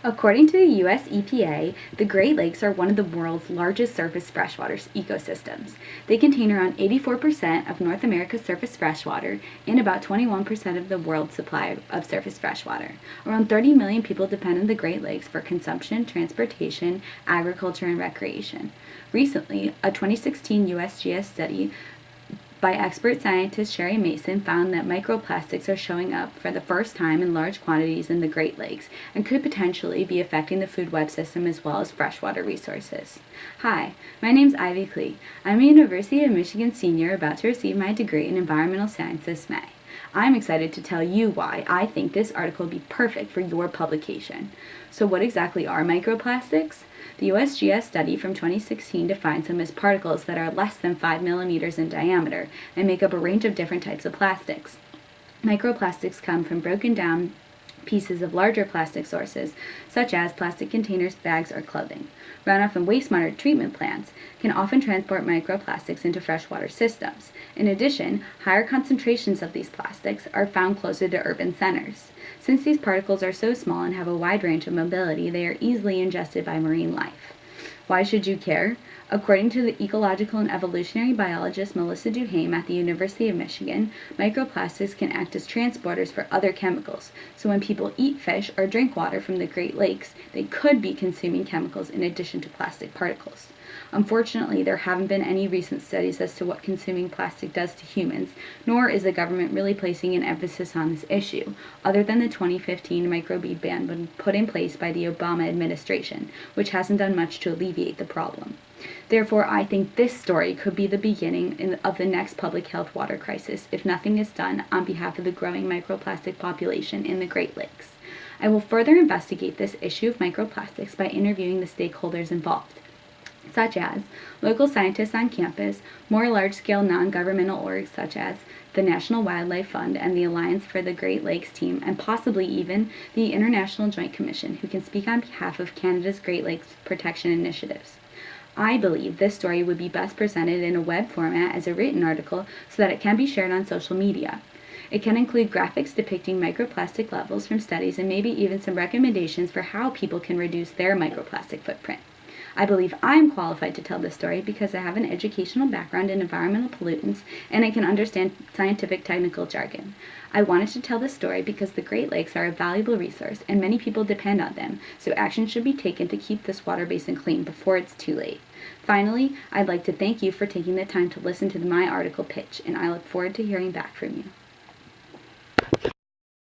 According to the U.S. EPA, the Great Lakes are one of the world's largest surface freshwater ecosystems. They contain around 84% of North America's surface freshwater and about 21% of the world's supply of surface freshwater. Around 30 million people depend on the Great Lakes for consumption, transportation, agriculture, and recreation. Recently, a 2016 USGS study by expert scientist Sherry Mason found that microplastics are showing up for the first time in large quantities in the Great Lakes and could potentially be affecting the food web system as well as freshwater resources. Hi, my name is Ivy Klee. I'm a University of Michigan senior about to receive my degree in environmental science this May. I'm excited to tell you why I think this article will be perfect for your publication. So what exactly are microplastics? The USGS study from 2016 defines them as particles that are less than 5 millimeters in diameter and make up a range of different types of plastics. Microplastics come from broken down pieces of larger plastic sources, such as plastic containers, bags, or clothing. Runoff from wastewater treatment plants can often transport microplastics into freshwater systems. In addition, higher concentrations of these plastics are found closer to urban centers. Since these particles are so small and have a wide range of mobility, they are easily ingested by marine life. Why should you care? According to the ecological and evolutionary biologist Melissa Duhame at the University of Michigan, microplastics can act as transporters for other chemicals. So when people eat fish or drink water from the Great Lakes, they could be consuming chemicals in addition to plastic particles. Unfortunately, there haven't been any recent studies as to what consuming plastic does to humans, nor is the government really placing an emphasis on this issue, other than the 2015 microbead ban put in place by the Obama administration, which hasn't done much to alleviate the problem. Therefore, I think this story could be the beginning of the next public health water crisis if nothing is done on behalf of the growing microplastic population in the Great Lakes. I will further investigate this issue of microplastics by interviewing the stakeholders involved, such as local scientists on campus, more large-scale non-governmental orgs such as the National Wildlife Fund and the Alliance for the Great Lakes team, and possibly even the International Joint Commission, who can speak on behalf of Canada's Great Lakes protection initiatives. I believe this story would be best presented in a web format as a written article so that it can be shared on social media. It can include graphics depicting microplastic levels from studies and maybe even some recommendations for how people can reduce their microplastic footprint. I believe I am qualified to tell this story because I have an educational background in environmental pollutants and I can understand scientific technical jargon. I wanted to tell this story because the Great Lakes are a valuable resource and many people depend on them, so action should be taken to keep this water basin clean before it's too late. Finally, I'd like to thank you for taking the time to listen to my article pitch, and I look forward to hearing back from you.